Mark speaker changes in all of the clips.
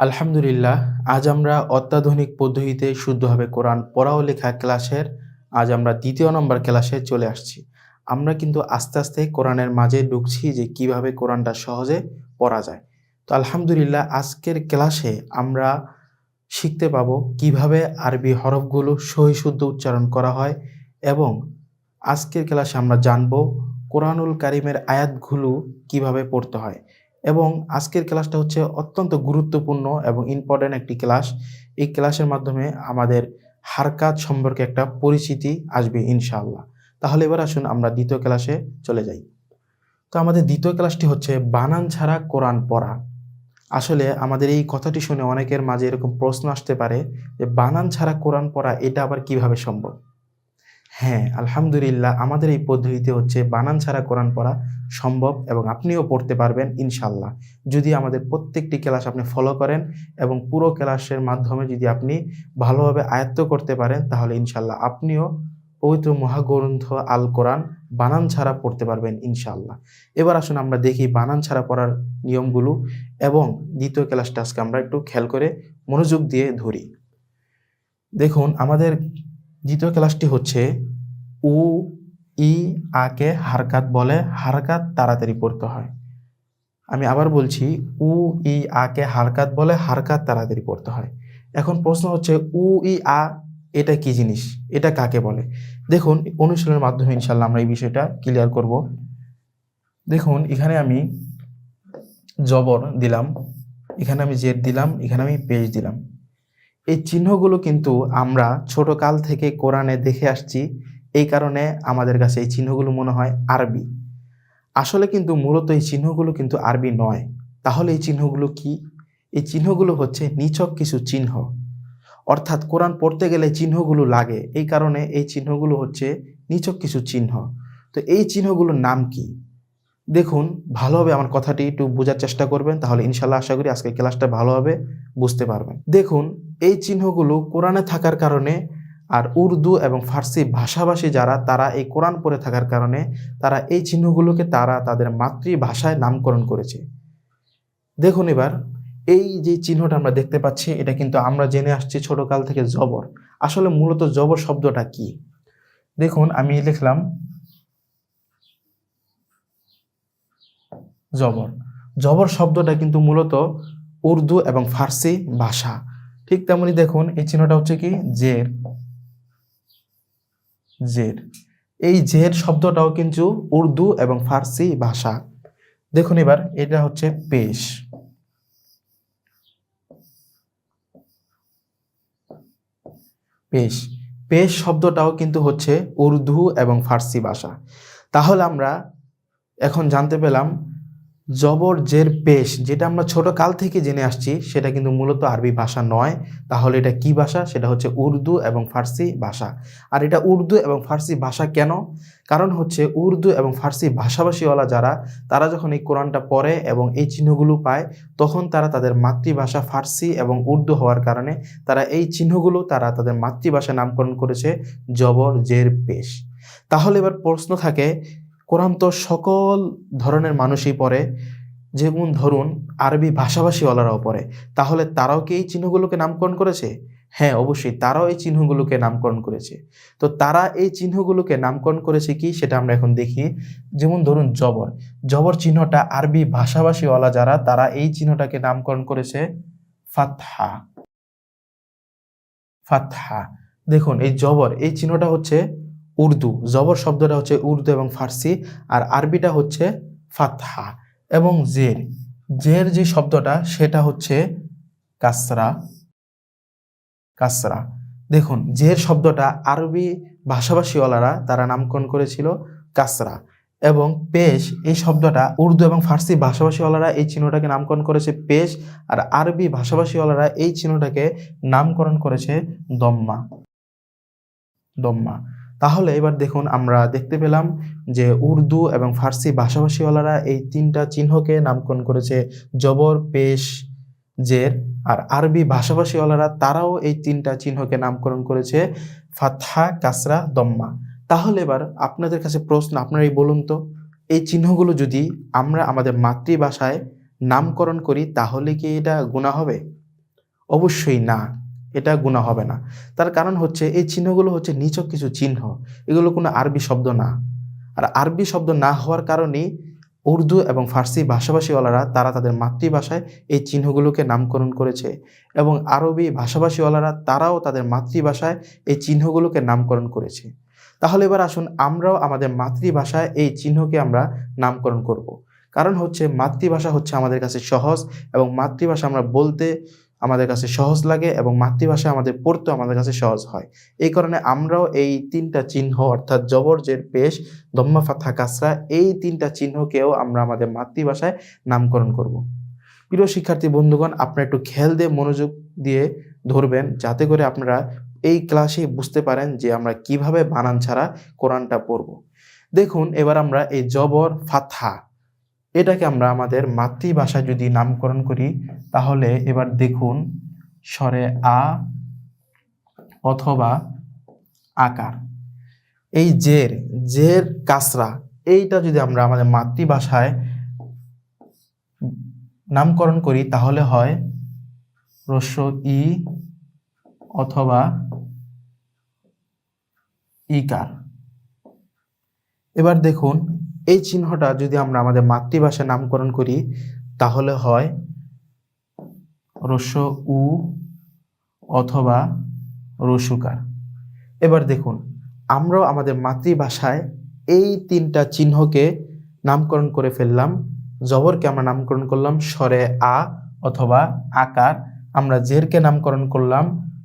Speaker 1: আলহামদুলিল্লাহ, আজ আমরা অত্যাধুনিক পদ্ধতিতে শুদ্ধভাবে কোরআন পড়া ও লেখা ক্লাসের আজ আমরা ২য় নম্বর ক্লাসে চলে আসছি। আমরা কিন্তু আস্তে, আস্তে কোরআনের মাঝে ঢুকছি যে কিভাবে কোরআনটা সহজে পড়া যায়। তো আলহামদুলিল্লাহ আজকের ক্লাসে আমরা শিখতে পাবো কিভাবে আরবি হরফগুলো সহি শুদ্ধ উচ্চারণ করা হয় এবং আজকের ক্লাসে আমরা জানবো কোরআনুল কারীমের আয়াতগুলো কিভাবে পড়তে হয়। এবং আজকের ক্লাসটা হচ্ছে অত্যন্ত গুরুত্বপূর্ণ এবং ইম্পর্টেন্ট একটি ক্লাস। এই ক্লাসের মাধ্যমে আমাদের হারকাত সম্পর্কে একটা পরিচিতি আসবে ইনশাআল্লাহ। তাহলে এবার আসুন আমরা ২য় ক্লাসে চলে যাই। তো আমাদের ২য় ক্লাসটি হচ্ছে বানান ছাড়া কোরআন পড়া। আসলে আমাদের এই কথাটি শুনে অনেকের মাঝে এরকম প্রশ্ন আসতে পারে যে বানান ছাড়া কোরআন পড়া এটা আবার কিভাবে সম্ভব? হ্যাঁ, আলহামদুলিল্লাহ আমাদের এই পদ্ধতিতে হচ্ছে বানান ছাড়া কোরআন পড়া সম্ভব এবং আপনিও পড়তে পারবেন ইনশাআল্লাহ। যদি আমাদের প্রত্যেকটি ক্লাস আপনি ফলো করেন এবং পুরো ক্লাসের মাধ্যমে যদি আপনি ভালোভাবে আয়ত্ত করতে পারেন তাহলে ইনশাআল্লাহ আপনিও পবিত্র মহাগ্রন্থ আল কোরআন বানান ছাড়া পড়তে পারবেন ইনশাআল্লাহ। এবার আসুন আমরা দেখি বানান ছাড়া পড়ার নিয়মগুলো এবং ২য় ক্লাসটা আজকে আমরা একটু খেয়াল করে মনোযোগ দিয়ে ধরি। দেখুন আমাদের ২য় ক্লাসটি হচ্ছে উ, ই, আ কে হারকাত বলে, হারকাত তাড়াতাড়ি পড়তে হয়। আমি আবার বলছি উ, ই, আ কে হারকাত বলে, হারকাত তাড়াতাড়ি পড়তে হয়। এখন প্রশ্ন হচ্ছে উ, ই, আ এটা কি জিনিস? এটা কাকে বলে? দেখুন অনুশীলনের মাধ্যমে ইনশাআল্লাহ আমরা এই বিষয়টা ক্লিয়ার করব। দেখুন এখানে আমি জবর দিলাম, এখানে আমি জের দিলাম, এখানে আমি পেশ দিলাম। এই চিহ্নগুলো কিন্তু আমরা ছোট কাল থেকে কোরআনে দেখে আসছি, এই কারণে আমাদের কাছে এই চিহ্নগুলো মনে হয় আরবি। আসলে কিন্তু মূলত এই চিহ্নগুলো কিন্তু আরবি নয়। তাহলে এই চিহ্নগুলো কি? এই চিহ্নগুলো হচ্ছে নিছক কিছু চিহ্ন। অর্থাৎ কোরআন পড়তে গেলে চিহ্নগুলো লাগে, এই কারণে এই চিহ্নগুলো হচ্ছে নিছক কিছু চিহ্ন। তো এই চিহ্নগুলোর নাম কি? দেখুন ভালোভাবে আমার কথাটি একটু বোঝার চেষ্টা করবেন, তাহলে ইনশাআল্লাহ আশা করি আজকের ক্লাসটা ভালোভাবে বুঝতে পারবেন। দেখুন এই চিহ্নগুলো কোরআনে থাকার কারণে আর উর্দু এবং ফার্সি ভাষাভাষী যারা তারা এই কোরআন পড়ে থাকার কারণে তারা এই চিহ্নগুলোকে তারা তাদের মাতৃভাষায় নামকরণ করেছে। দেখুন এবার এই যে চিহ্নটা আমরা দেখতে পাচ্ছি এটা কিন্তু আমরা জেনে আসছি ছোটকাল থেকে জবর। আসলে মূলত জবর শব্দটা কি? দেখুন আমি লিখলাম জবর। জবর শব্দটা কিন্তু মূলত উর্দু এবং ফার্সি ভাষা। ঠিক তেমনি দেখুন এই চিহ্নটা হচ্ছে কি জের। জের, এই জের শব্দটাও কিন্তু উর্দু এবং ফার্সি ভাষা। দেখুন এবার এটা হচ্ছে পেশ। পেশ, পেশ শব্দটাও কিন্তু হচ্ছে উর্দু এবং ফার্সি ভাষা। তাহলে আমরা এখন জানতে পেলাম জবর জের পেশ যেটা আমরা ছোট কাল থেকে জেনে আসছি সেটা কিন্তু মূলত আরবি ভাষা নয়। তাহলে এটা কি ভাষা? সেটা হচ্ছে উর্দু এবং ফার্সি ভাষা। আর এটা উর্দু এবং ফার্সি ভাষা কেন? কারণ হচ্ছে উর্দু এবং ফার্সি ভাষাভাষীওয়ালা যারা তারা যখন এই কোরআনটা পড়ে এবং এই চিহ্নগুলো পায় তখন তারা তাদের মাতৃভাষা ফার্সি এবং উর্দু হওয়ার কারণে তারা এই চিহ্নগুলো তারা তাদের মাতৃভাষায় নামকরণ করেছে জবর জের পেশ। তাহলে এবার প্রশ্ন থাকে কোরআন তো সকল ধরনের মানুষই পড়ে, যেমন ধরুন আরবি ভাষাভাষীওয়ালারাও পড়ে, তাহলে তারাও কি এই চিহ্নগুলোকে নামকরণ করেছে? হ্যাঁ অবশ্যই তারাও এই চিহ্নগুলোকে নামকরণ করেছে। তো তারা এই চিহ্নগুলোকে নামকরণ করেছে কি সেটা আমরা এখন দেখি। যেমন ধরুন জবর, জবর চিহ্নটা আরবি ভাষাভাষীওয়ালা যারা তারা এই চিহ্নটাকে নামকরণ করেছে ফাতহা। ফাতহা, দেখুন এই জবর এই চিহ্নটা হচ্ছে উর্দু, জবর শব্দটা হচ্ছে উর্দু এবং ফার্সি, আর আরবিটা হচ্ছে ফাতহা। এবং জের, জের যে শব্দটা সেটা হচ্ছে কাসরা। কাসরা, দেখুন জের শব্দটা আরবি ভাষাভাষীওয়ালারা তারা নামকরণ করেছিল কাসরা। এবং পেশ এই শব্দটা উর্দু এবং ফার্সি ভাষাভাষীওয়ালারা এই চিহ্নটাকে নামকরণ করেছে পেশ, আর আরবি ভাষাভাষীওয়ালারা এই চিহ্নটাকে নামকরণ করেছে দম্মা। দম্মা, তাহলে এবার দেখুন আমরা দেখতে পেলাম যে উর্দু এবং ফার্সি ভাষাভাষীওয়ালারা এই তিনটা চিহ্নকে নামকরণ করেছে জবর পেশ জের, আর আরবি ভাষাভাষীওয়ালারা তারাও এই তিনটা চিহ্নকে নামকরণ করেছে ফাতহা কাসরা দম্মা। তাহলে এবার আপনাদের কাছে প্রশ্ন, আপনারাই বলুন তো এই চিহ্নগুলো যদি আমরা আমাদের মাতৃভাষায় নামকরণ করি তাহলে কি এটা গুনাহ হবে? অবশ্যই না, এটা গুনাহ হবে না। তার কারণ হচ্ছে এই চিহ্নগুলো হচ্ছে নিছক কিছু চিহ্ন, এগুলো কোনো আরবি শব্দ না। আর আরবি শব্দ না হওয়ার কারণেই উর্দু এবং ফার্সি ভাষাভাষীওয়ালারা তারা তাদের মাতৃভাষায় এই চিহ্নগুলোকে নামকরণ করেছে, এবং আরবি ভাষাভাষীওয়ালারা তারাও তাদের মাতৃভাষায় এই চিহ্নগুলোকে নামকরণ করেছে। তাহলে এবার আসুন আমরাও আমাদের মাতৃভাষায় এই চিহ্নকে আমরা নামকরণ করব। কারণ হচ্ছে মাতৃভাষা হচ্ছে আমাদের কাছে সহজ, এবং মাতৃভাষা আমরা বলতে আমাদের কাছে সহজ লাগে, এবং মাতৃভাষা আমাদের পড়তেও আমাদের কাছে সহজ হয়। এই কারণে আমরাও এই ৩টা চিহ্ন অর্থাৎ জবর, জের, পেশ, দম্মা, ফাথা, কাসরা এই ৩টা চিহ্নকেও আমরা আমাদের মাতৃভাষায় নামকরণ করব। প্রিয় শিক্ষার্থী বন্ধুগণ, আপনারা একটু খেয়াল দিয়ে মনোযোগ দিয়ে ধরবেন, যাতে করে আপনারা এই ক্লাসে বুঝতে পারেন যে আমরা কিভাবে বানান ছাড়া কোরআনটা পড়ব। দেখুন, এবার আমরা এই জবর, ফাথা এটাকে আমরা আমাদের মাতৃভাষায় যদি নামকরণ করি, তাহলে এবার দেখুন স্বরে আ অথবা আকার। এই জের, জের কাসরা এইটা যদি আমরা আমাদের মাতৃভাষায় নামকরণ করি, তাহলে হয় রস্য ই অথবা ইকার। এবার দেখুন এই চিহ্নটা যদি আমরা আমাদের মাতৃভাষায় নামকরণ করি, তাহলে হয় রস্য উ অথবা রসুকার। এবার দেখুন আমরাও আমাদের মাতৃভাষায় এই ৩টা চিহ্নকে নামকরণ করে ফেললাম। জবরকে আমরা নামকরণ করলাম স্বরে আ অথবা আকার, আমরা জেরকে নামকরণ করলাম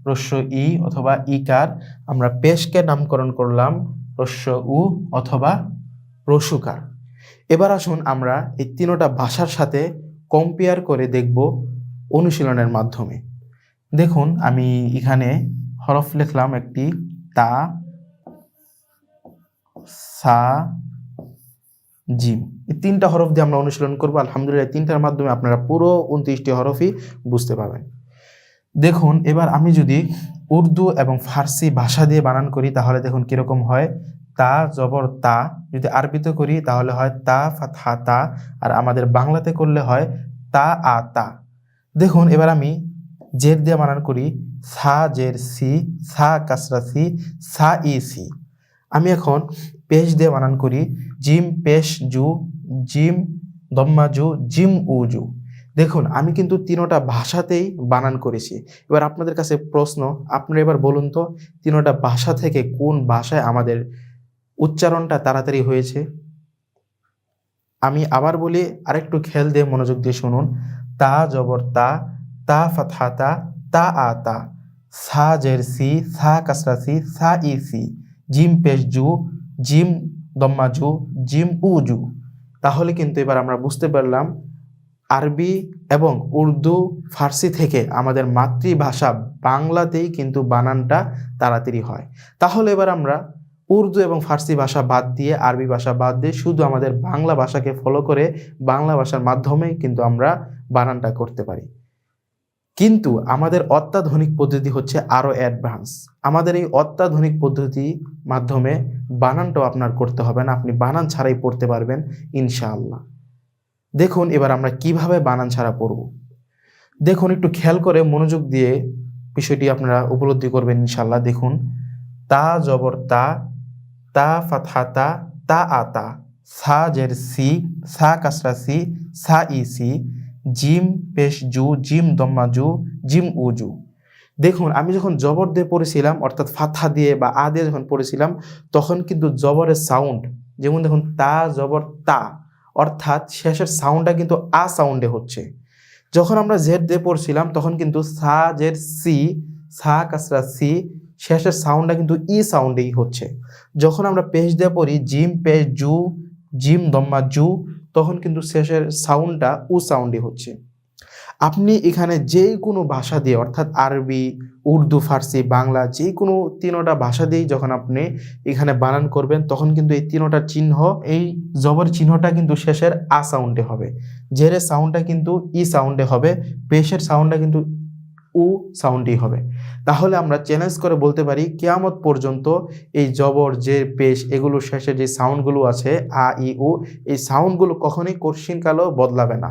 Speaker 1: রস্য ই অথবা ইকার, আমরা পেশকে নামকরণ করলাম রস্য উ অথবা রসুকার। এবার আসুন আমরা এই ৩টা ভাষার সাথে কম্পেয়ার করে দেখব অনুশীলনের মাধ্যমে। দেখুন আমি এখানে হরফ লিখলাম একটি তা, সা, জিম। এই ৩টা হরফ দিয়ে আমরা অনুশীলন করব। আলহামদুলিল্লাহ ৩টার মাধ্যমে আপনারা পুরো ২৯টি হরফই বুঝতে পারবেন। দেখুন এবার আমি যদি উর্দু এবং ফার্সি ভাষা দিয়ে বানান করি, তাহলে দেখুন কিরকম হয়। তা জবর তা, যদি আরবিতে করি তাহলে হয় তা ফাতহা তা, আর আমাদের বাংলাতে করলে হয় তা আ তা। দেখুন এবার আমি জের দিয়ে বানান করি, সা জের সি, সা কাসরা সি, সা ই সি। আমি এখন পেশ দিয়ে বানান করি, জিম পেশ জু, জিম দম্মা জু, জিম উ জু। দেখুন আমি কিন্তু ৩টা ভাষাতেই বানান করেছি। এবার আপনাদের কাছে প্রশ্ন, আপনারা এবার বলুন তো ৩টা ভাষা থেকে কোন ভাষায় আমাদের উচ্চারণটা তাড়াতাড়ি হয়েছে। আমি আবার বলি, আরেকটু খেয়াল দিয়ে মনোযোগ দিয়ে শুনুন। তা জবর তা, তা ফাতহা তা, তা আ তা, সা জের সি, সা কাসরা সি, সা ই সি, জিম পেশ জু, জিম দম্মা জু, জিম উ জু। তাহলে কিন্তু এবার আমরা বুঝতে পারলাম আরবি এবং উর্দু ফার্সি থেকে আমাদের মাতৃভাষা বাংলাতেই কিন্তু বানানটা তাড়াতাড়ি হয়। তাহলে এবার আমরা উর্দু এবং ফার্সি ভাষা বাদ দিয়ে, আরবি ভাষা বাদ দিয়ে শুধু আমাদের বাংলা ভাষাকে ফলো করে বাংলা ভাষার মাধ্যমে কিন্তু আমরা বানানটা করতে পারি। কিন্তু আমাদের অত্যাধুনিক পদ্ধতি হচ্ছে আরও অ্যাডভান্স। আমাদের এই অত্যাধুনিক পদ্ধতির মাধ্যমে বানানটাও আপনার করতে হবে না, আপনি বানান ছাড়াই পড়তে পারবেন ইনশাআল্লাহ। দেখুন এবার আমরা কিভাবে বানান ছাড়া পড়ব। দেখুন একটু খেয়াল করে মনোযোগ দিয়ে বিষয়টি আপনারা উপলব্ধি করবেন ইনশাআল্লাহ। দেখুন তা জবর তা, তা ফাতহা তা, তা আ তা, সা জের সি, সা কাসরা সি, সা ই সি, জিম পেশ জু, জিম দম্মা জু, জিম উ জু। দেখুন আমি যখন জবর দিয়ে পড়েছিলাম, অর্থাৎ ফাতহা দিয়ে বা আ দিয়ে যখন পড়েছিলাম, তখন কিন্তু জবরের সাউন্ড, যেমন দেখুন তা জবর তা, অর্থাৎ শেষের সাউন্ডটা কিন্তু আ সাউন্ডে হচ্ছে। যখন আমরা জেড দিয়ে পড়ছিলাম তখন কিন্তু সা জের সি, সা কাসরা সি, শেষের সাউন্ডটা কিন্তু ই সাউন্ডেই হচ্ছে। যখন আমরা পেশ দিয়ে পড়ি জিম পেশ জু, জিম দম্মা জু, তখন কিন্তু শেষের সাউন্ডটা উ সাউন্ডই হচ্ছে। আপনি এখানে যে কোনো ভাষা দিয়ে, অর্থাৎ আরবি, উর্দু, ফার্সি, বাংলা, যে কোনো ৩টা ভাষা দিয়েই যখন আপনি এখানে বানান করবেন, তখন কিন্তু এই ৩টার চিহ্ন, এই জবর চিহ্নটা কিন্তু শেষের আ সাউন্ডে হবে, জেরের সাউন্ডটা কিন্তু ই সাউন্ডে হবে, পেশের সাউন্ডটা কিন্তু উ সাউন্ডই হবে। তাহলে আমরা চ্যালেঞ্জ করে বলতে পারি কিয়ামত পর্যন্ত এই জবর, জের, পেশ এগুলো শেষে যে সাউন্ডগুলো আছে আ ই উ, এই সাউন্ডগুলো কখনোই কঠিন কালেও বদলাবে না।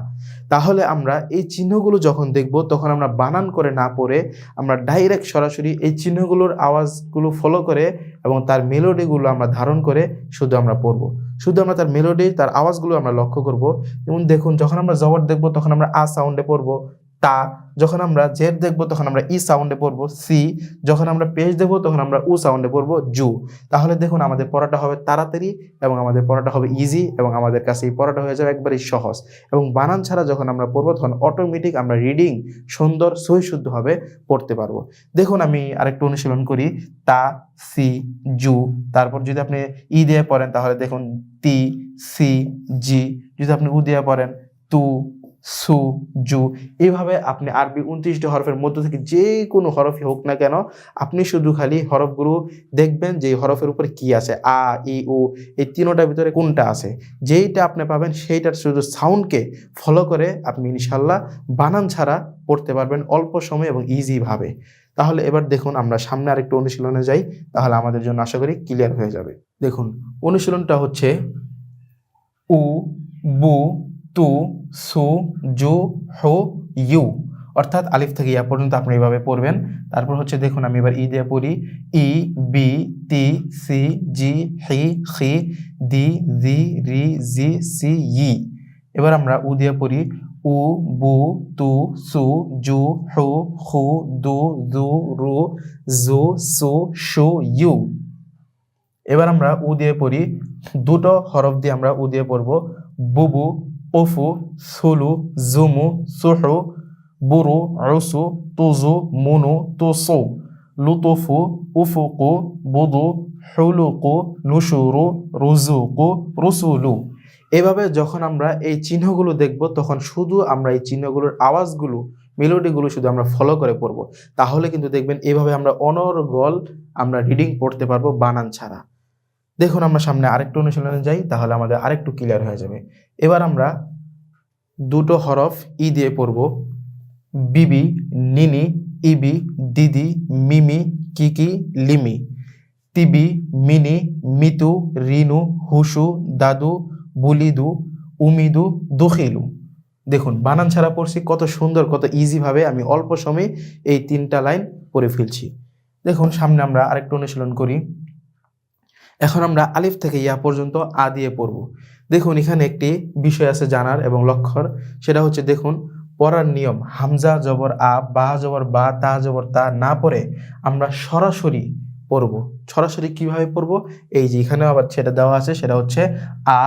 Speaker 1: তাহলে আমরা এই চিহ্নগুলো যখন দেখব তখন আমরা বানান করে না পড়ে আমরা ডাইরেক্ট সরাসরি এই চিহ্নগুলোর আওয়াজগুলো ফলো করে এবং তার মেলোডিগুলো আমরা ধারণ করে শুধু আমরা পড়ব। শুধু আমরা তার মেলোডি, তার আওয়াজগুলো আমরা লক্ষ্য করব। যেমন দেখুন, যখন আমরা জবর দেখব তখন আমরা আ সাউন্ডে পড়ব তা, যখন আমরা জেড দেখব তখন আমরা ই সাউন্ডে পড়ব সি, যখন আমরা পেশ দেখব তখন আমরা উ সাউন্ডে পড়ব জু। তাহলে দেখুন আমাদের পড়াটা হবে তাড়াতাড়ি এবং আমাদের পড়াটা হবে ইজি এবং আমাদের কাছে এই পড়াটা হয়ে যাবে একবারই সহজ। এবং বানান ছাড়া যখন আমরা পড়বো তখন অটোমেটিক আমরা রিডিং সুন্দর সহিশুদ্ধভাবে পড়তে পারবো। দেখুন আমি আরেকটু অনুশীলন করি। তা, সি, জু। তারপর যদি আপনি ই দিয়ে পড়েন তাহলে দেখুন তি, সি, জি। যদি আপনি উ দিয়ে পড়েন তু, সু, জু। এইভাবে আপনি আরবি 29টি হরফের মধ্য থেকে যে কোনো হরফই হোক না কেন, আপনি শুধু খালি হরফগুলো দেখবেন যে এই হরফের উপরে কি আছে, আ, ই, উ, এই তিনোটার ভিতরে কোনটা আছে। যেইটা আপনি পাবেন সেইটার শুধু সাউন্ডকে ফলো করে আপনি ইনশাল্লাহ বানান ছাড়া পড়তে পারবেন অল্প সময় এবং ইজিভাবে। তাহলে এবার দেখুন আমরা সামনে আরেকটু অনুশীলনে যাই, তাহলে আমাদের জন্য আশা করি ক্লিয়ার হয়ে যাবে। দেখুন অনুশীলনটা হচ্ছে উ, বু, তু, সু, জু, হু, ইউ। অর্থাৎ আলিফ থেকে ইয়া পর্যন্ত আপনি এইভাবে পড়বেন। তারপর হচ্ছে দেখুন আমি এবার ই দিয়ে পড়ি। ই, বি, তি, সি, জি, হি, খি, দি, জি, রি, জি, সি, ই। এবার আমরা উ দিয়ে পড়ি। উ, বু, তু, সু, জু, হু, হু, দু, জু, রু, জু, সু, শু, ইউ। এবার আমরা উ দিয়ে পড়ি। দুটো হরফ দিয়ে আমরা উ দিয়ে পড়ব। বুবু, উফু, সুলু, জুমু, সুহু, বুরু, উসু, তুজু, মুনু, তুসু, লুতুফু, উফুকু, বুদু, হুলুকু, নুশুরু, রুজুকু, রুসুলু। এভাবে যখন আমরা এই চিহ্নগুলো দেখব তখন শুধু আমরা এই চিহ্নগুলোর আওয়াজগুলো, মেলোডিগুলো শুধু আমরা ফলো করে পড়ব। তাহলে কিন্তু দেখবেন এভাবে আমরা অনর্গল আমরা রিডিং পড়তে পারবো বানান ছাড়া। দেখুন আমরা সামনে আরেকটু অনুশীলনে যাই, তাহলে আমাদের আরেকটু ক্লিয়ার হয়ে যাবে। এবার আমরা দুটো হরফ ই দিয়ে পড়ব। বিবি, নিনি, ইবি, দিদি, মিমি, কিকি, লিমি। তিবি, মিনি, মিতু, রিনু, হুসু, দাদু, বুলিদু, উমিদু, দখিলু। দেখুন বানান ছাড়া পড়ছি কত সুন্দর, কত ইজিভাবে আমি অল্প সময়ে এই 3টা লাইন পড়ে ফেলছি। দেখুন সামনে আমরা আরেকটু অনুশীলন করি। এখন আমরা আলিফ থেকে ইয়া পর্যন্ত আ দিয়ে পড়ব। দেখুন এখানে একটি বিষয় আছে জানার এবং লক্ষ্যর, সেটা হচ্ছে দেখুন পড়ার নিয়ম। হামজা জবর আ, বা জবর বা, তা জবর তা না পড়ে আমরা সরাসরি পড়ব। সরাসরি কিভাবে পড়ব? এই যে এখানে আবার সেটা দেওয়া আছে, সেটা হচ্ছে আ,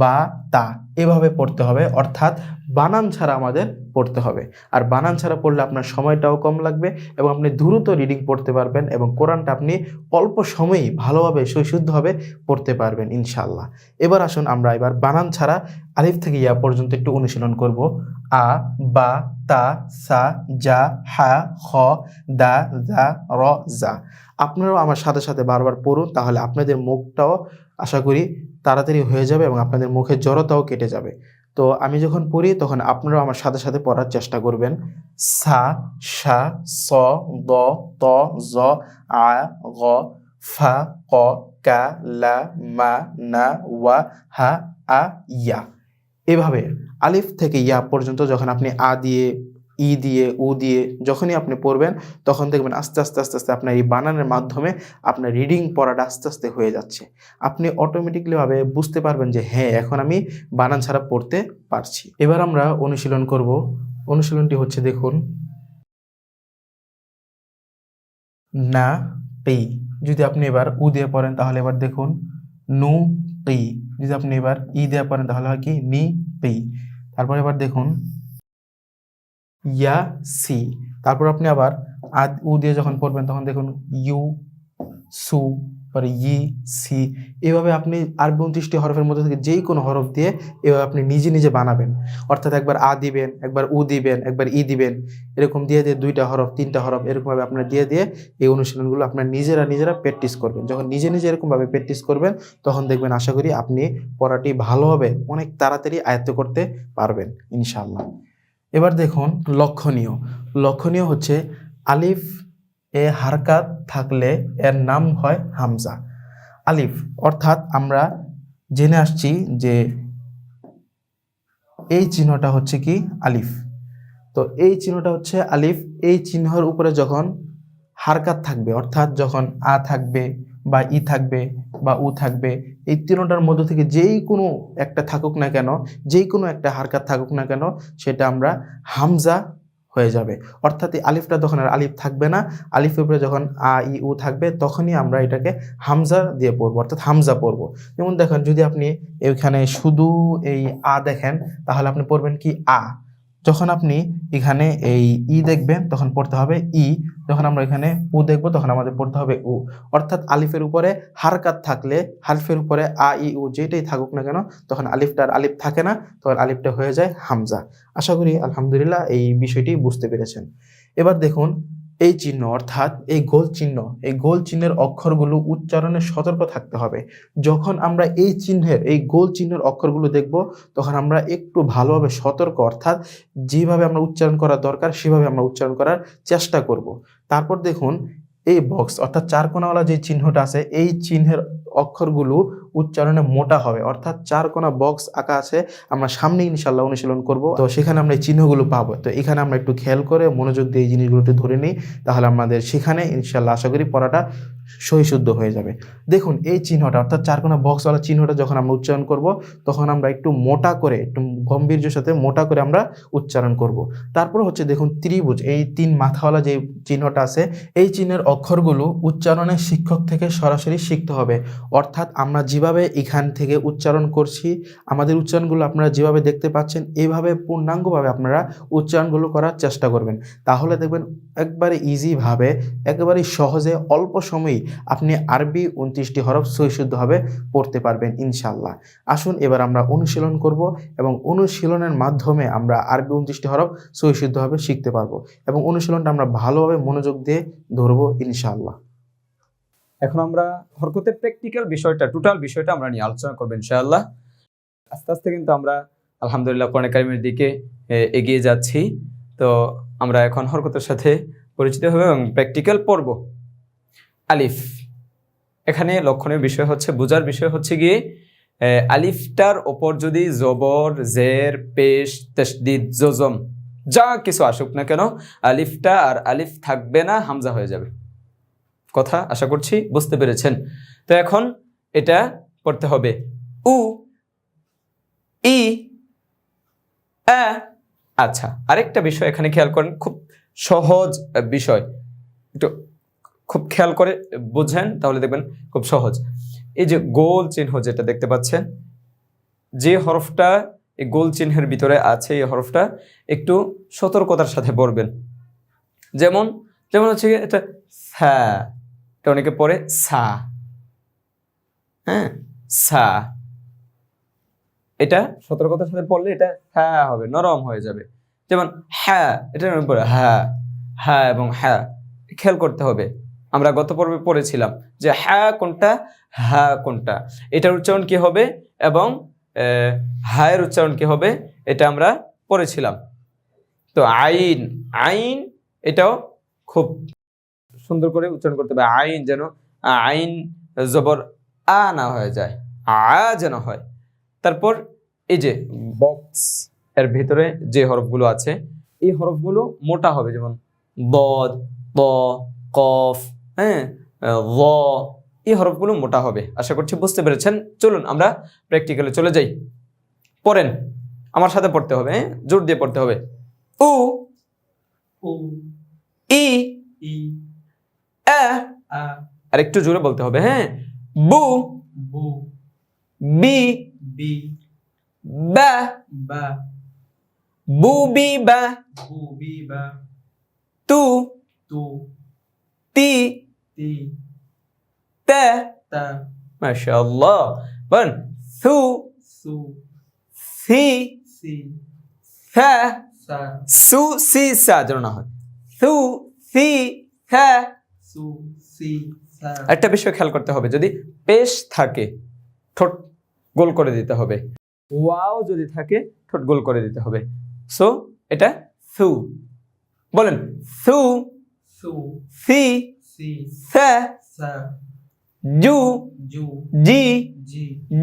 Speaker 1: বা, তা, এভাবে পড়তে হবে। অর্থাৎ বানান ছাড়া আমাদের পড়তে হবে। আর বানান ছাড়া পড়লে আপনার সময়টাও কম লাগবে এবং আপনি দ্রুত রিডিং পড়তে পারবেন এবং কোরআনটা আপনি অল্প সময়েই ভালোভাবে সহিশুদ্ধভাবে পড়তে পারবেন ইনশাআল্লাহ। এবার আসুন আমরা এবার বানান ছাড়া আলিফ থেকে ইয়া পর্যন্ত একটু অনুশীলন করব। আ, বা, তা, সা, জা, হা, খ, দা, জা, র, জা। আপনারাও আমার সাথে সাথে বারবার পড়ুন, তাহলে আপনাদের মুখটাও আশা করি তাড়াতাড়ি হয়ে যাবে এবং আপনাদের মুখের জড়তাও কেটে যাবে। তো আমি যখন পড়ি তখন আপনারাও আমার সাথে সাথে পড়ার চেষ্টা করবেন। সা, শা, স, দ, ত, জ, আ, গ, ফা, ক, কা, লা, মা, না, ওয়া, হা, আ, ইয়া। এভাবে আলিফ থেকে ইয়া পর্যন্ত যখন আপনি আ দিয়ে, ই দিয়ে, উ দিয়ে যখনই আপনি পড়বেন তখন দেখবেন আস্তে আস্তে আস্তে আস্তে আপনার এই বানানের মাধ্যমে আপনার রিডিং পড়াটা আস্তে আস্তে হয়ে যাচ্ছে। আপনি অটোমেটিকলি ভাবে বুঝতে পারবেন যে হ্যাঁ এখন আমি বানান ছাড়া পড়তে পারছি। এবার আমরা অনুশীলন করব। অনুশীলনটি হচ্ছে দেখুন না, পি। যদি আপনি এবার উ দিয়ে পড়েন তাহলে এবার দেখুন নু, পি। যদি আপনি এবার ই দিয়ে পড়েন তাহলে হয় কি নি, পি। তারপর এবার দেখুন ইয়া, সি। তারপর আপনি আবার উ দিয়ে যখন পড়বেন তখন দেখুন ইউ, সু, পরে ই, সি। এভাবে আপনি আরবি 29টি হরফের মধ্যে থেকে যেই কোনো হরফ দিয়ে এভাবে আপনি নিজে নিজে বানাবেন। অর্থাৎ একবার আ দিবেন, একবার উ দিবেন, একবার ই দিবেন, এরকম দিয়ে দিয়ে 2টা হরফ 3টা হরফ এরকমভাবে আপনারা দিয়ে দিয়ে এই অনুশীলনগুলো আপনারা নিজেরা প্র্যাকটিস করবেন। যখন নিজে নিজে এরকমভাবে প্র্যাকটিস করবেন তখন দেখবেন আশা করি আপনি পড়াটি ভালোভাবে অনেক তাড়াতাড়ি আয়ত্ত করতে পারবেন ইনশাআল্লাহ। এবার দেখুন লক্ষণীয়। লক্ষণীয় হচ্ছে আলিফ এ হারকাত থাকলে এর নাম হয় হামজা। আলিফ অর্থাৎ আমরা জেনে আসছি যে এই চিহ্নটা হচ্ছে কি আলিফ। তো এই চিহ্নটা হচ্ছে আলিফ। এই চিহ্নের উপরে যখন হারকাত থাকবে, অর্থাৎ যখন আ থাকবে বা ই থাকবে বা উ থাকবে, এই তিনটার মধ্য থেকে যেই কোনো একটা থাকুক না কেন, যেই কোনো একটা হারকাত থাকুক না কেন, সেটা আমরা হামজা হয়ে যাবে। অর্থাৎ এই আলিফটা যখন আর আলিফ থাকবে না, আলিফের উপরে যখন আ ই উ থাকবে, তখনই আমরা এটাকে হামজা দিয়ে পড়বো, অর্থাৎ হামজা পড়বো। যেমন দেখেন, যদি আপনি এখানে শুধু এই আ দেখেন, তাহলে আপনি পড়বেন কি আ। যখন আপনি এখানে এই ই দেখবেন, তখন পড়তে হবে ই। যখন আমরা এখানে উ দেখবো, তখন আমাদের পড়তে হবে উ। অর্থাৎ আলিফের উপরে হারকাত থাকলে, হারফের উপরে আ ই উ যেটাই থাকুক না কেন, তখন আলিফটার আলিফ থাকে না, তখন আলিফটা হয়ে যায় হামজা। আশা করি আলহামদুলিল্লাহ এই বিষয়টি বুঝতে পেরেছেন। এবার দেখুন, এই চিহ্ন অর্থাৎ এই গোল চিহ্ন, এই গোল চিহ্নের অক্ষরগুলো উচ্চারণে সতর্ক থাকতে হবে। যখন আমরা এই চিহ্নের, এই গোল চিহ্নের অক্ষরগুলো দেখব, তখন আমরা একটু ভালোভাবে সতর্ক, অর্থাৎ যেভাবে আমরা উচ্চারণ করা দরকার সেভাবে আমরা উচ্চারণ করার চেষ্টা করব। তারপর দেখুন, এই বক্স অর্থাৎ চার কোণাওয়ালা যে চিহ্নটা আছে, এই চিহ্নের অক্ষরগুলো উচ্চারণে মোটা হবে, অর্থাৎ চার কোণা বক্স আঁকা আছে, আমরা সামনে ইনশাল্লাহ অনুশীলন করব। তো সেখানে আমরা এই চিহ্নগুলো পাবো। তো এখানে আমরা একটু খেয়াল করে মনোযোগ দিয়ে এই জিনিসগুলো একটু ধরে নিই, তাহলে আমাদের সেখানে ইনশাল্লাহ আশা করি পড়াটা সহিশুদ্ধ হয়ে যাবে। দেখুন, এই চিহ্নটা অর্থাৎ চার কোণা বক্সওয়ালা চিহ্নটা যখন আমরা উচ্চারণ করব, তখন আমরা একটু মোটা করে, একটু গম্ভীর্যের সাথে মোটা করে আমরা উচ্চারণ করব। তারপর হচ্ছে দেখুন, ত্রিভুজ, এই তিন মাথাওয়ালা যে চিহ্নটা আছে, এই চিহ্নের অক্ষরগুলো উচ্চারণে শিক্ষক থেকে সরাসরি শিখতে হবে। অর্থাৎ আমরা যেভাবে এখান থেকে উচ্চারণ করছি, আমাদের উচ্চারণগুলো আপনারা যেভাবে দেখতে পাচ্ছেন, এইভাবে পূর্ণাঙ্গভাবে আপনারা উচ্চারণগুলো করার চেষ্টা করবেন। তাহলে দেখবেন একবারে ইজিভাবে, একেবারে সহজে, অল্প সময়েই আপনি আরবি 29টি হরফ সহিশুদ্ধভাবে পড়তে পারবেন ইনশাআল্লাহ। আসুন এবার আমরা অনুশীলন করব, এবং অনুশীলনের মাধ্যমে আমরা আরবি 29টি হরফ সহিশুদ্ধভাবে শিখতে পারবো, এবং অনুশীলনটা আমরা ভালোভাবে মনোযোগ দিয়ে ধরবো ইনশাআল্লাহ।
Speaker 2: এখন আমরা হরকতের প্র্যাকটিক্যাল বিষয়টা, টোটাল বিষয়টা আমরা নিয়ে আলোচনা করবো ইনশাআল্লাহ। আস্তে আস্তে কিন্তু আমরা আলহামদুলিল্লাহ কোরআন কারীমের দিকে এগিয়ে যাচ্ছি। তো আমরা এখন হরকতের সাথে পরিচিত হবে এবং প্র্যাকটিক্যাল পড়ব। আলিফ, এখানে লক্ষণীয় বিষয় হচ্ছে, বোঝার বিষয় হচ্ছে গিয়ে আলিফটার ওপর যদি জবর, জের, পেশ, তাসদীদ, জজম যা কিছু আসুক না কেন, আলিফটা আর আলিফ থাকবে না, হামজা হয়ে যাবে। কথা আশা করছি বুঝতে পেরেছেন। তো এখন এটা পড়তে হবে উ, ই, আ। আচ্ছা, আরেকটা বিষয় এখানে খেয়াল করেন, খুব সহজ বিষয়, একটু খুব খেয়াল করে বুঝেন, তাহলে দেখবেন খুব সহজ। এই যে গোল চিহ্ন যেটা দেখতে পাচ্ছেন, যে হরফটা এই গোল চিহ্নের ভিতরে আছে, এই হরফটা একটু সতর্কতার সাথে পড়বেন। যেমন যেমন হচ্ছে এটা সা, এটা অনেকে পড়ে সা, হ্যাঁ সা, এটা সতর্কতার সাথে পড়লে এটা হ্যাঁ হবে, নরম হয়ে যাবে। যেমন হ্যাঁ, এটা পড়ে হ্যাঁ, হ্যাঁ এবং হ্যাঁ খেয়াল করতে হবে। আমরা গত পর্বে পড়েছিলাম যে হ্যাঁ কোনটা, হ্যাঁ কোনটা, এটার উচ্চারণ কি হবে এবং হায়ের উচ্চারণ কি হবে, এটা আমরা পড়েছিলাম। তো আইন, আইন এটাও খুব সুন্দর করে উচ্চারণ করতে হবে। আইন যেন আইন জবর আ না হয়ে যায়, আ যেন হয়। তারপর এই যে বক্স এর ভিতরে যে হরফগুলো আছে, এই হরফগুলো মোটা হবে, যেমন বদ, ব, কফ, হ্যাঁ, ল, এই হরফগুলো মোটা হবে। আশা করছি বুঝতে পেরেছেন। চলুন আমরা প্র্যাকটিক্যালে চলে যাই। পড়েন, আমার সাথে পড়তে হবে, হ্যাঁ, জোর দিয়ে পড়তে হবে। উ, ই, আ, আর একটু জোরে বলতে হবে, হ্যাঁ, বু, বি, বা, বুবি বা, তু, তি, তা, মাশাআল্লাহ। বলেন সু, সি, সা, সু সি সা যেন না হয়, সু সি সা। একটা বিষয় খেয়াল করতে হবে, যদি পেশ থাকে ঠোঁট গোল করে দিতে হবে, ওয়াও যদি থাকে ঠোঁট গোল করে দিতে হবে। সো এটা সু। বলেন সু, সি, সা, জু, জি,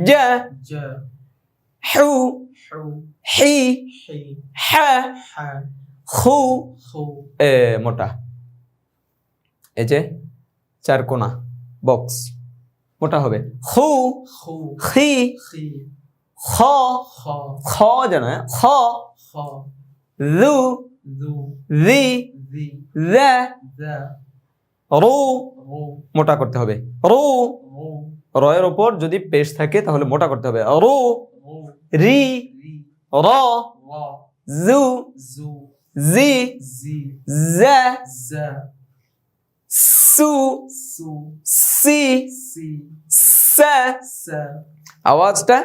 Speaker 2: জা, হু
Speaker 1: حو
Speaker 2: হি
Speaker 1: حي
Speaker 2: হা
Speaker 1: حا
Speaker 2: খু
Speaker 1: خو
Speaker 2: মোটা। এই যে চার কোনা বক্স মোটা হবে। খু
Speaker 1: خو
Speaker 2: খি
Speaker 1: خي
Speaker 2: খ
Speaker 1: خا
Speaker 2: খ জানো খ
Speaker 1: خا
Speaker 2: লু
Speaker 1: ذو
Speaker 2: রি
Speaker 1: ذي
Speaker 2: রা
Speaker 1: ذا
Speaker 2: রু
Speaker 1: رو
Speaker 2: মোটা করতে হবে। রু
Speaker 1: رو
Speaker 2: রয়ের উপর যদি পেশ থাকে তাহলে মোটা করতে হবে। রু
Speaker 1: رو
Speaker 2: রি
Speaker 1: ري
Speaker 2: র
Speaker 1: را
Speaker 2: জু
Speaker 1: زو
Speaker 2: জি
Speaker 1: زي
Speaker 2: জা
Speaker 1: زا
Speaker 2: সু
Speaker 1: سو
Speaker 2: সি
Speaker 1: سي
Speaker 2: সা
Speaker 1: سا
Speaker 2: আওয়াজটা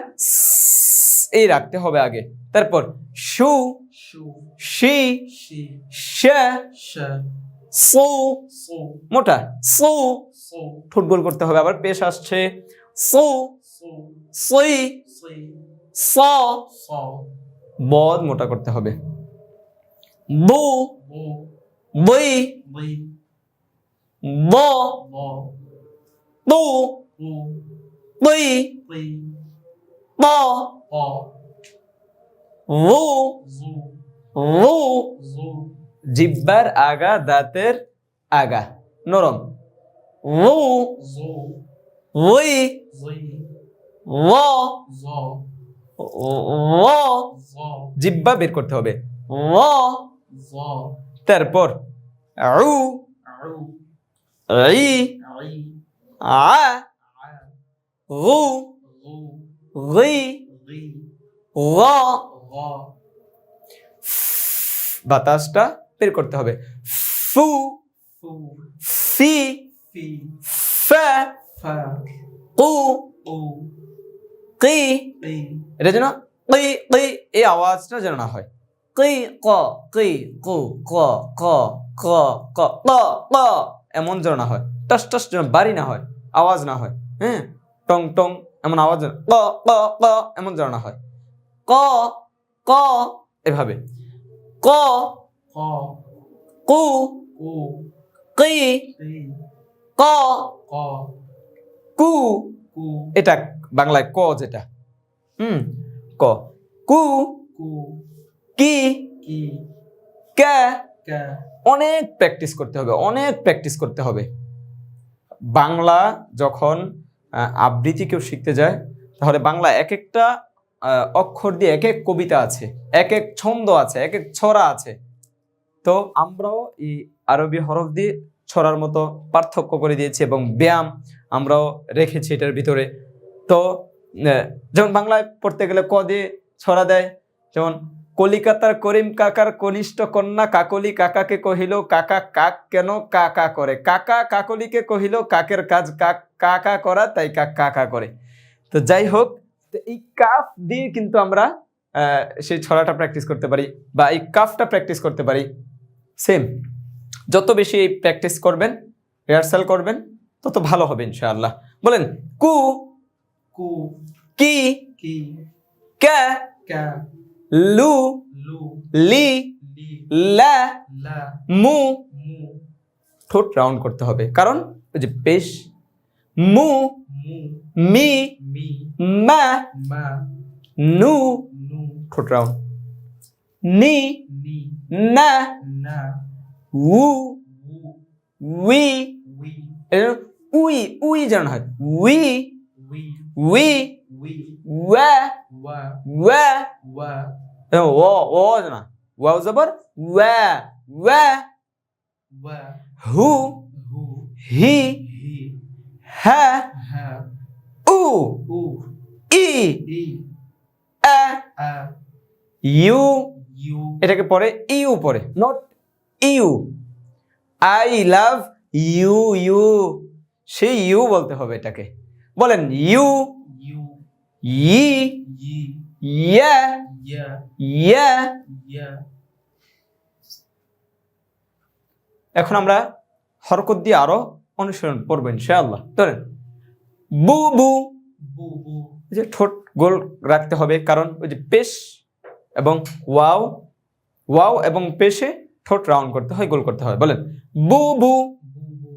Speaker 2: এই রাখতে হবে আগে। তারপর শু
Speaker 1: شو
Speaker 2: শি
Speaker 1: شي
Speaker 2: শা
Speaker 1: شا
Speaker 2: সু
Speaker 1: صو
Speaker 2: মোটা সু
Speaker 1: صو
Speaker 2: ঠোঁট গোল করতে হবে। আবার পেশ আসছে সু
Speaker 1: صو
Speaker 2: সই
Speaker 1: صي
Speaker 2: স
Speaker 1: صا
Speaker 2: বদ মোটা করতে হবে। বু
Speaker 1: بو
Speaker 2: বই
Speaker 1: ضي
Speaker 2: ব
Speaker 1: ضا
Speaker 2: তু
Speaker 1: بو
Speaker 2: বই
Speaker 1: طي
Speaker 2: ব
Speaker 1: طا
Speaker 2: রু
Speaker 1: زو
Speaker 2: রু
Speaker 1: زو
Speaker 2: জিহ্বার আগা দাঁতের আগা নরম। রু
Speaker 1: زو
Speaker 2: রুই
Speaker 1: ضي
Speaker 2: র
Speaker 1: ظا
Speaker 2: র
Speaker 1: ظا
Speaker 2: জিহ্বা বের করতে হবে। র
Speaker 1: ظا
Speaker 2: তারপর আউ
Speaker 1: عو
Speaker 2: ই
Speaker 1: عي
Speaker 2: আ
Speaker 1: ع
Speaker 2: রু
Speaker 1: غو
Speaker 2: রি
Speaker 1: غي
Speaker 2: র
Speaker 1: غا
Speaker 2: বাতাসটা বের করতে হবে। ফু
Speaker 1: فو
Speaker 2: ফি
Speaker 1: في
Speaker 2: ফা
Speaker 1: فا
Speaker 2: কু
Speaker 1: قو
Speaker 2: কি
Speaker 1: قي
Speaker 2: এটা যেন কি কি এই আওয়াজটা যেন না হয়। কি ক কি কু ক ক ক ক ক ক এমন যেন না হয়। টস টস যেন বাড়ি না হয়, আওয়াজ না হয়। হ্যাঁ, টং টং এমন আওয়াজ যেন ক ক ক এমন যেন না হয়। ক ক এভাবে ক
Speaker 1: قا
Speaker 2: কু
Speaker 1: قو
Speaker 2: কি
Speaker 1: قي
Speaker 2: ক
Speaker 1: قا
Speaker 2: কু
Speaker 1: كو
Speaker 2: এটা বাংলায় ক যেটা ক কু
Speaker 1: كو
Speaker 2: কি
Speaker 1: كي
Speaker 2: কা
Speaker 1: كا
Speaker 2: অনেক প্র্যাকটিস করতে হবে, অনেক প্র্যাকটিস করতে হবে। বাংলা যখন আবৃত্তি কেউ শিখতে যায় তাহলে বাংলা এক একটা অক্ষর দিয়ে এক এক কবিতা আছে, এক এক ছন্দ আছে, এক এক ছড়া আছে। তো আমরাও এই আরবি হরফ দিয়ে ছড়ার মতো পার্থক্য করে দিয়েছি এবং ব্যায়াম আমরাও রেখেছি এটার ভিতরে। তো যেমন বাংলায় পড়তে গেলে ক দিয়ে ছড়া দেয়, যেমন কলিকাতার করিম কাকার কনিষ্ঠ কন্যা কাকলি কাকাকে কহিল কাকা কাক কেন কাকা করে, কাকা কাকলিকে কহিল কাকের কাজ কাক কাকা করা, তাই কাক কাকা করে। তো যাই হোক, তো এই কাফ দিয়ে কিন্তু আমরা সেই ছড়াটা প্র্যাকটিস করতে পারি বা এই কাফটা প্র্যাকটিস করতে পারি। সেম, যত বেশি এই প্র্যাকটিস করবেন, রিহার্সাল করবেন, তত ভালো হবে ইনশাআল্লাহ। বলেন কু
Speaker 1: كو
Speaker 2: কি
Speaker 1: كي
Speaker 2: কা
Speaker 1: كا
Speaker 2: লু
Speaker 1: لو
Speaker 2: লি
Speaker 1: لي
Speaker 2: লা
Speaker 1: لا
Speaker 2: মু
Speaker 1: مو
Speaker 2: ঠোঁট রাউন্ড করতে হবে, কারণ ওই যে পেশ মু
Speaker 1: مو
Speaker 2: মি
Speaker 1: مي
Speaker 2: মা
Speaker 1: ما
Speaker 2: নু
Speaker 1: نو
Speaker 2: ঠোঁট রাউন্ড নি
Speaker 1: ني
Speaker 2: না
Speaker 1: نا
Speaker 2: উ
Speaker 1: وو
Speaker 2: উই
Speaker 1: وي
Speaker 2: উই উই যেন হয় উই
Speaker 1: وي
Speaker 2: উই
Speaker 1: وي
Speaker 2: ওয়া
Speaker 1: وا
Speaker 2: ওয়া
Speaker 1: وا
Speaker 2: ও ও না ওয়াও জবর ওয়া ওয়া
Speaker 1: وا
Speaker 2: হু
Speaker 1: هو
Speaker 2: হি
Speaker 1: هي
Speaker 2: হা
Speaker 1: ها
Speaker 2: উ
Speaker 1: او
Speaker 2: ই
Speaker 1: اي
Speaker 2: আ
Speaker 1: ا
Speaker 2: ইউ
Speaker 1: يو
Speaker 2: এটাকে পরে ইউ পরে, not you. I love you you, সেই ইউ বলতে হবে এটাকে। বলেন ইউ
Speaker 1: يو
Speaker 2: ই
Speaker 1: يي
Speaker 2: ইয়া
Speaker 1: يا
Speaker 2: ইয়া।
Speaker 1: يا
Speaker 2: এখন আমরা হরকত দিয়ে আরো অনুসরণ করবো ইনশাআল্লাহ। ধরেন বু বু,
Speaker 1: بو بو
Speaker 2: এই যে ঠোঁট গোল রাখতে হবে, কারণ ওই যে পেশ এবং ওয়াও, ওয়াও এবং পেশে ঠোঁট রাউন্ড করতে হয়, গোল করতে হয়। বলেন বু বু
Speaker 1: بو بو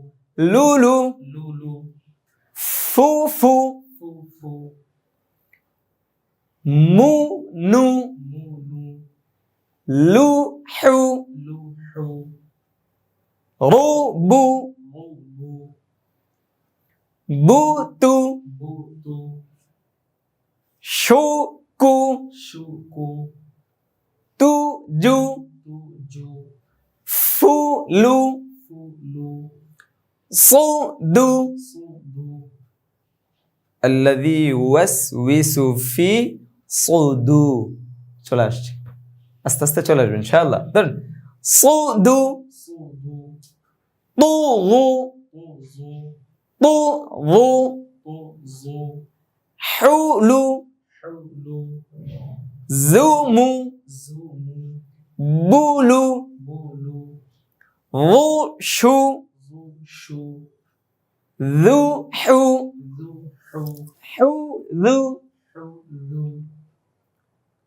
Speaker 2: লুলু
Speaker 1: لولو
Speaker 2: ফু ফু
Speaker 1: فو فو
Speaker 2: মু নু
Speaker 1: মুনু
Speaker 2: লু হু
Speaker 1: লুহু
Speaker 2: রু বু
Speaker 1: রুবু
Speaker 2: বু তু
Speaker 1: বুতু
Speaker 2: শু কু
Speaker 1: শুকু
Speaker 2: তু জু
Speaker 1: তুজু
Speaker 2: ফু লু
Speaker 1: ফুলু
Speaker 2: সু দু
Speaker 1: সুদু
Speaker 2: আল্লাযী ইউওয়াসউইসু ফি সুদু চলে আসছে আস্তে আস্তে চলে আসবে ইনশাআল্লাহ ধরুন সুদু
Speaker 1: সুদু
Speaker 2: তুগু
Speaker 1: তুজু
Speaker 2: তুগু
Speaker 1: তুজু
Speaker 2: হুলু
Speaker 1: হুলু
Speaker 2: জুমু
Speaker 1: জুমু
Speaker 2: বুলু
Speaker 1: বুলু
Speaker 2: রুশু
Speaker 1: রুশু
Speaker 2: যুহু
Speaker 1: যুহু
Speaker 2: হুলু
Speaker 1: হুলু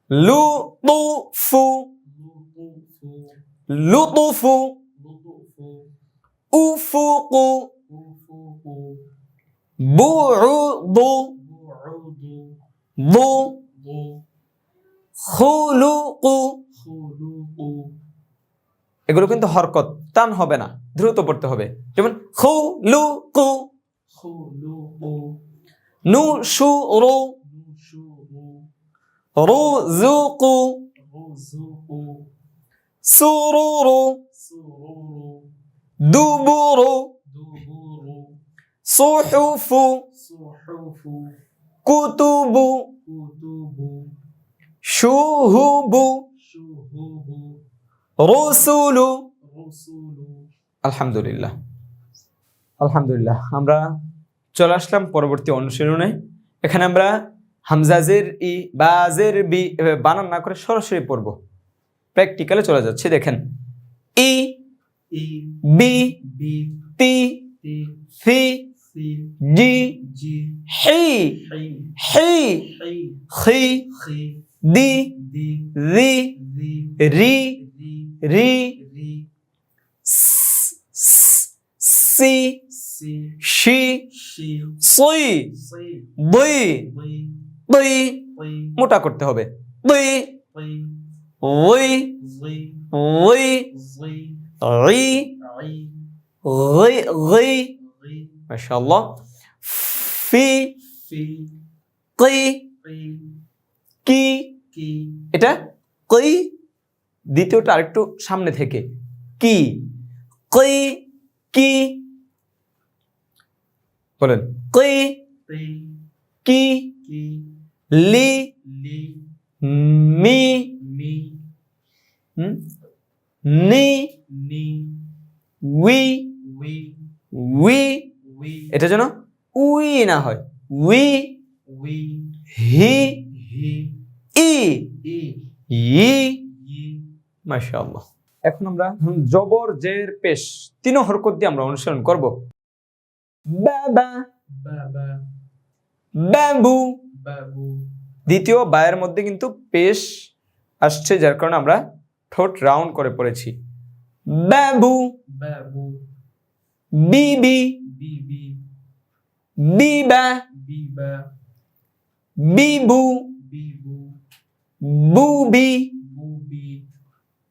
Speaker 2: লুতুফু
Speaker 1: লুতুফু
Speaker 2: লুতুফু
Speaker 1: লুতুফু
Speaker 2: উফুকু
Speaker 1: উফুকু
Speaker 2: বুউদু
Speaker 1: বুউদু
Speaker 2: দু
Speaker 1: দু
Speaker 2: খুলুকু
Speaker 1: খুলুকু
Speaker 2: এগুলো কিন্তু হরকত টান হবে না দ্রুত পড়তে হবে যেমন খুলুকু
Speaker 1: খুলুকু
Speaker 2: নুশুরু
Speaker 1: নুশুরু
Speaker 2: রুযুকু
Speaker 1: রুযুকু
Speaker 2: সুরুরু
Speaker 1: সুরুরু
Speaker 2: দুবুরু
Speaker 1: দুবুরু
Speaker 2: সুহুফু
Speaker 1: সুহুফু
Speaker 2: কুতুবু
Speaker 1: কুতুবু
Speaker 2: শুহুবু
Speaker 1: শুহুবু
Speaker 2: রসুলু
Speaker 1: রসুলু
Speaker 2: আলহামদুলিল্লাহ আলহামদুলিল্লাহ আমরা চলে আসলাম পরবর্তী অনুশীলনে এখানে আমরা হামজাজের ই বাজের বি এভাবে বানান না করে সরাসরি পড়ব প্র্যাকটিক্যালে চলে যাচ্ছি দেখেন ই
Speaker 1: ই
Speaker 2: বি
Speaker 1: বি
Speaker 2: তি
Speaker 1: তি
Speaker 2: ফি
Speaker 1: সি
Speaker 2: জি
Speaker 1: জি
Speaker 2: হি
Speaker 1: হি
Speaker 2: হি
Speaker 1: হি
Speaker 2: খি
Speaker 1: খি
Speaker 2: দি
Speaker 1: দি
Speaker 2: রি
Speaker 1: রি
Speaker 2: রি
Speaker 1: রি
Speaker 2: রি
Speaker 1: রি
Speaker 2: সি
Speaker 1: সি
Speaker 2: শি
Speaker 1: শি
Speaker 2: সই
Speaker 1: সি
Speaker 2: বই
Speaker 1: বই
Speaker 2: বই
Speaker 1: বই
Speaker 2: মোটা করতে হবে বই
Speaker 1: বই
Speaker 2: ওই
Speaker 1: জি
Speaker 2: ওই
Speaker 1: জি
Speaker 2: রি
Speaker 1: রি
Speaker 2: রি রি
Speaker 1: রি
Speaker 2: মাশাআল্লাহ ফি
Speaker 1: ফি
Speaker 2: কি
Speaker 1: ফি
Speaker 2: কি
Speaker 1: কি
Speaker 2: এটা কি দ্বিতীয়টা আরেকটু সামনে থেকে কি কি কি বলেন কি
Speaker 1: তি
Speaker 2: কি
Speaker 1: কি
Speaker 2: লি
Speaker 1: লি
Speaker 2: মি
Speaker 1: মি
Speaker 2: হুম, নি
Speaker 1: নি
Speaker 2: উই
Speaker 1: উই
Speaker 2: উই
Speaker 1: উই
Speaker 2: এটা যেন উই না হয় উই
Speaker 1: উই
Speaker 2: হি
Speaker 1: হি
Speaker 2: ই
Speaker 1: ই
Speaker 2: ই
Speaker 1: ই
Speaker 2: মাশাআল্লাহ এখন আমরা জবর জের পেশ তিন হরকত দিয়ে আমরা অনুসরণ করব বাবা
Speaker 1: বাবা
Speaker 2: ব্যাম্বু
Speaker 1: বাবু
Speaker 2: দ্বিতীয় বায়ের মধ্যে কিন্তু পেশ আসছে যার কারণে আমরা ঠোঁট রাউন্ড করে পড়েছি ব্যাম্বু
Speaker 1: বাবু
Speaker 2: বিবি
Speaker 1: বিবি
Speaker 2: বিবা
Speaker 1: বিবা
Speaker 2: বিবু
Speaker 1: বিবু
Speaker 2: বুবি
Speaker 1: বুবি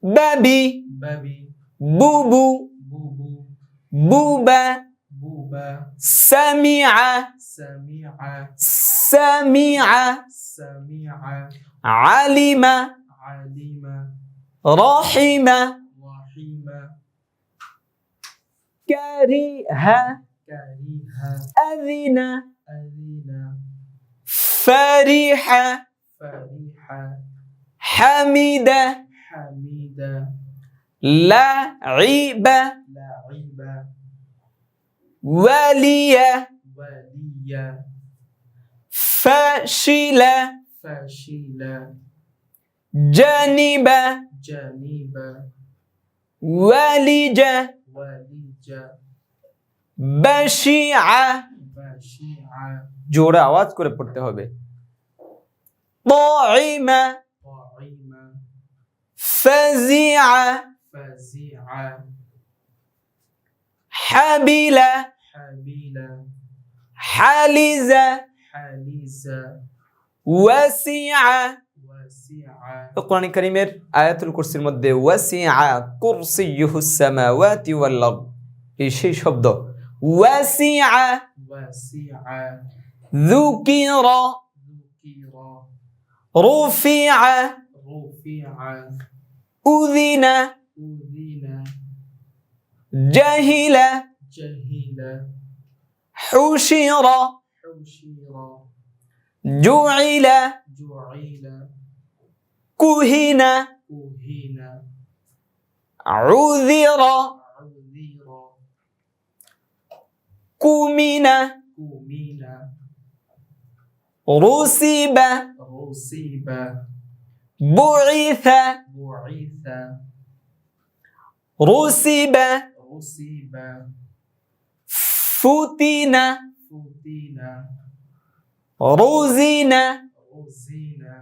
Speaker 2: বাবি
Speaker 1: বাবি
Speaker 2: বুবু
Speaker 1: বুবু
Speaker 2: বুবা
Speaker 1: বুবা
Speaker 2: সামিআ
Speaker 1: সামিআ
Speaker 2: সামিআ
Speaker 1: সামিআ
Speaker 2: আলিমা
Speaker 1: আলিমা
Speaker 2: রহিমা
Speaker 1: রহিমা
Speaker 2: কারিহা
Speaker 1: কারিহা
Speaker 2: আযিনা
Speaker 1: আযিনা
Speaker 2: ফারিহা
Speaker 1: ফারিহা
Speaker 2: হামিদা
Speaker 1: হামিদা
Speaker 2: লাইবা
Speaker 1: লাইবা
Speaker 2: ওয়ালিয়া
Speaker 1: ওয়ালিয়া
Speaker 2: ফাশিলা
Speaker 1: ফাশিলা
Speaker 2: জানিবা
Speaker 1: জানিবা
Speaker 2: ওয়ালিজা
Speaker 1: ওয়ালিজা
Speaker 2: বাশিআ
Speaker 1: বাশিআ
Speaker 2: জোরে আওয়াজ করে পড়তে হবে তাইমা
Speaker 1: তাইমা
Speaker 2: ফাজিআ
Speaker 1: ফাজিআ
Speaker 2: হাবিলা
Speaker 1: হাবিলা
Speaker 2: হালিজা
Speaker 1: হালিজা
Speaker 2: ওয়াসিআ
Speaker 1: ওয়াসিআ
Speaker 2: কোরআন কারীমের আয়াতুল কুরসির মধ্যে ওয়াসিআ কুরসিয়ুহুস সামাওয়াতি ওয়াল আরদ এই সেই শব্দ ওয়াসিআ
Speaker 1: ওয়াসিআ
Speaker 2: যুকিরা
Speaker 1: যুকিরা
Speaker 2: রুফিআ
Speaker 1: রুফিআ
Speaker 2: উযিনা
Speaker 1: উযিনা
Speaker 2: জাহিলা
Speaker 1: জাহিলা
Speaker 2: হুশিরা
Speaker 1: হুশিরা
Speaker 2: জুইলা
Speaker 1: জুইলা
Speaker 2: কুহিনা
Speaker 1: কুহিনা
Speaker 2: উযিরা
Speaker 1: উযিরা
Speaker 2: কুমিনা
Speaker 1: কুমিনা
Speaker 2: রুসিবা
Speaker 1: রুসিবা
Speaker 2: বুইথা
Speaker 1: বুইথা
Speaker 2: রুসিবা
Speaker 1: রুসিবা
Speaker 2: ফুতিনা
Speaker 1: ফুতিনা
Speaker 2: রুজিনা
Speaker 1: রুজিনা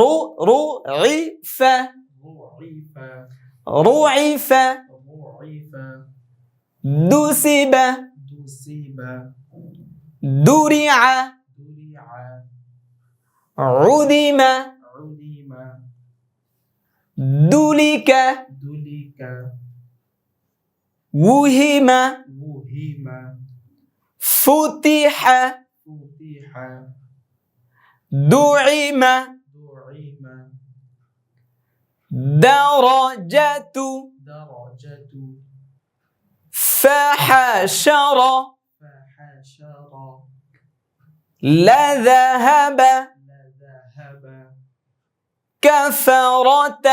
Speaker 2: رُعِفَ
Speaker 1: ضُعِفَ
Speaker 2: رُعِفَ
Speaker 1: ضُعِفَ
Speaker 2: دُسِبَ
Speaker 1: دُسِبَ
Speaker 2: دُرِعَ
Speaker 1: دُرِعَ
Speaker 2: عُدِمَ
Speaker 1: عُدِمَ
Speaker 2: دُلِكَ
Speaker 1: دُلِكَ
Speaker 2: وُهِمَ
Speaker 1: وُهِمَ
Speaker 2: فُتِحَ
Speaker 1: فُتِحَ
Speaker 2: دُعِمَ
Speaker 1: دُعِمَ
Speaker 2: دَرَجَةُ
Speaker 1: دَرَجَةُ
Speaker 2: فَحَشَرَ
Speaker 1: فَحَشَرَ
Speaker 2: لَذَهَبَ
Speaker 1: لَذَهَبَ
Speaker 2: كَفَرَةَ